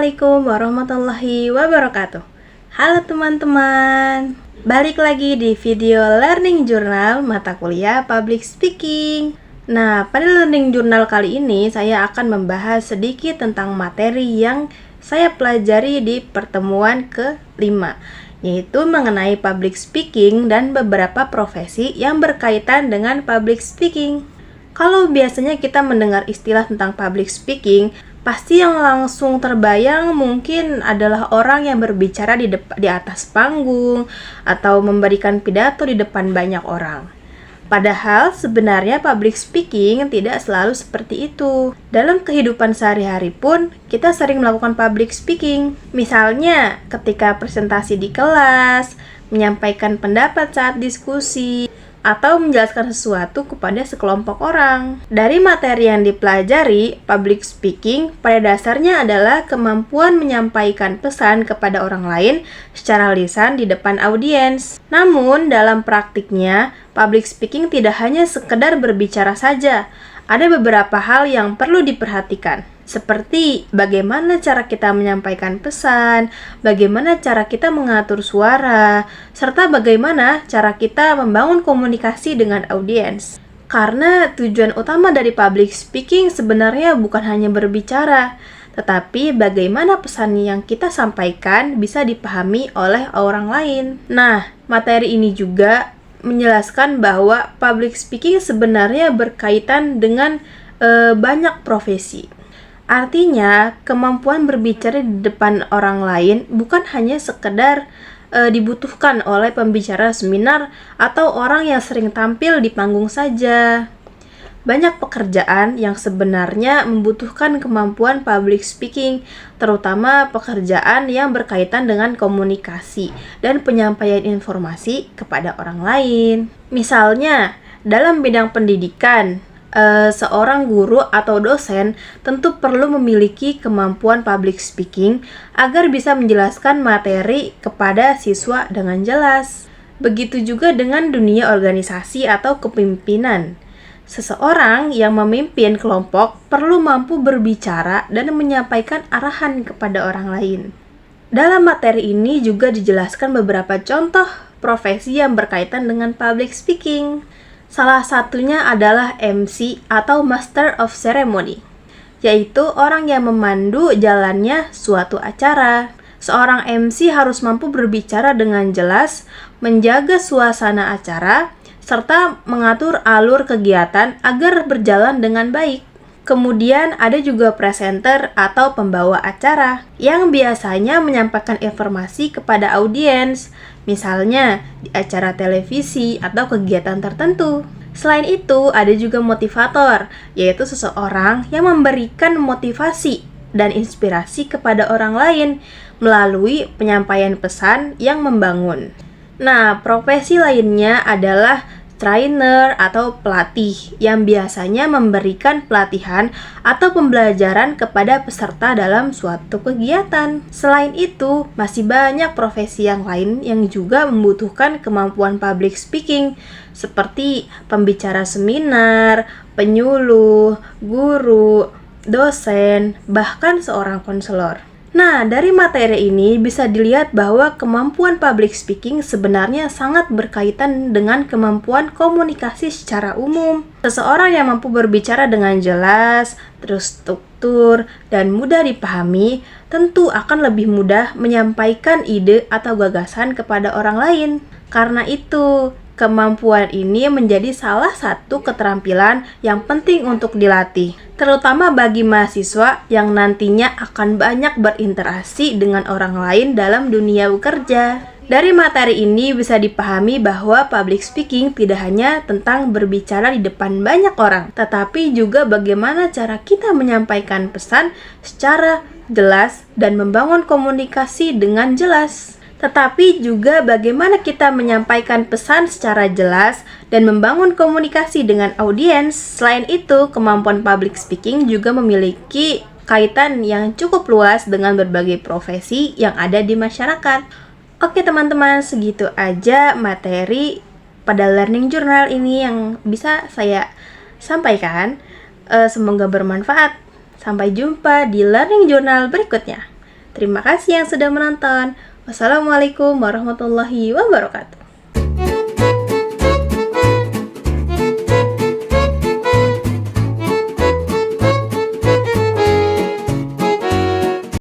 Assalamualaikum warahmatullahi wabarakatuh. Halo teman-teman, balik lagi di video Learning Journal mata kuliah Public Speaking. Nah, pada Learning Journal kali ini saya akan membahas sedikit tentang materi yang saya pelajari di pertemuan ke-5, yaitu mengenai public speaking dan beberapa profesi yang berkaitan dengan public speaking. Kalau biasanya kita mendengar istilah tentang public speaking, pasti yang langsung terbayang mungkin adalah orang yang berbicara di atas panggung atau memberikan pidato di depan banyak orang. Padahal sebenarnya public speaking tidak selalu seperti itu. Dalam kehidupan sehari-hari pun kita sering melakukan public speaking. Misalnya ketika presentasi di kelas, menyampaikan pendapat saat diskusi, atau menjelaskan sesuatu kepada sekelompok orang. Dari materi yang dipelajari, public speaking pada dasarnya adalah kemampuan menyampaikan pesan kepada orang lain secara lisan di depan audiens. Namun, dalam praktiknya, public speaking tidak hanya sekedar berbicara saja. Ada beberapa hal yang perlu diperhatikan, seperti bagaimana cara kita menyampaikan pesan, bagaimana cara kita mengatur suara, serta bagaimana cara kita membangun komunikasi dengan audiens. Karena tujuan utama dari public speaking sebenarnya bukan hanya berbicara, tetapi bagaimana pesan yang kita sampaikan bisa dipahami oleh orang lain. Nah, materi ini juga menjelaskan bahwa public speaking sebenarnya berkaitan dengan banyak profesi. Artinya, kemampuan berbicara di depan orang lain bukan hanya sekedar dibutuhkan oleh pembicara seminar atau orang yang sering tampil di panggung saja. Banyak pekerjaan yang sebenarnya membutuhkan kemampuan public speaking, terutama pekerjaan yang berkaitan dengan komunikasi dan penyampaian informasi kepada orang lain. Misalnya, dalam bidang pendidikan, seorang guru atau dosen tentu perlu memiliki kemampuan public speaking agar bisa menjelaskan materi kepada siswa dengan jelas. Begitu juga dengan dunia organisasi atau kepemimpinan. Seseorang yang memimpin kelompok perlu mampu berbicara dan menyampaikan arahan kepada orang lain. Dalam materi ini juga dijelaskan beberapa contoh profesi yang berkaitan dengan public speaking. Salah satunya adalah MC atau Master of Ceremony, yaitu orang yang memandu jalannya suatu acara. Seorang MC harus mampu berbicara dengan jelas, menjaga suasana acara, serta mengatur alur kegiatan agar berjalan dengan baik. Kemudian ada juga presenter atau pembawa acara yang biasanya menyampaikan informasi kepada audiens, misalnya di acara televisi atau kegiatan tertentu. Selain itu, ada juga motivator, yaitu seseorang yang memberikan motivasi dan inspirasi kepada orang lain melalui penyampaian pesan yang membangun. Nah, profesi lainnya adalah trainer atau pelatih yang biasanya memberikan pelatihan atau pembelajaran kepada peserta dalam suatu kegiatan. Selain itu, masih banyak profesi yang lain yang juga membutuhkan kemampuan public speaking, seperti pembicara seminar, penyuluh, guru, dosen, bahkan seorang konselor. Nah, dari materi ini bisa dilihat bahwa kemampuan public speaking sebenarnya sangat berkaitan dengan kemampuan komunikasi secara umum. Seseorang yang mampu berbicara dengan jelas, terstruktur, dan mudah dipahami, tentu akan lebih mudah menyampaikan ide atau gagasan kepada orang lain. Karena itu, kemampuan ini menjadi salah satu keterampilan yang penting untuk dilatih, terutama bagi mahasiswa yang nantinya akan banyak berinteraksi dengan orang lain dalam dunia bekerja. Dari materi ini bisa dipahami bahwa public speaking tidak hanya tentang berbicara di depan banyak orang, tetapi juga bagaimana cara kita menyampaikan pesan secara jelas dan membangun komunikasi dengan jelas. Tetapi juga bagaimana kita menyampaikan pesan secara jelas dan membangun komunikasi dengan audiens. Selain itu, kemampuan public speaking juga memiliki kaitan yang cukup luas dengan berbagai profesi yang ada di masyarakat. Oke teman-teman, segitu aja materi pada Learning Journal ini yang bisa saya sampaikan. Semoga bermanfaat. Sampai jumpa di Learning Journal berikutnya. Terima kasih yang sudah menonton. Wassalamualaikum warahmatullahi wabarakatuh.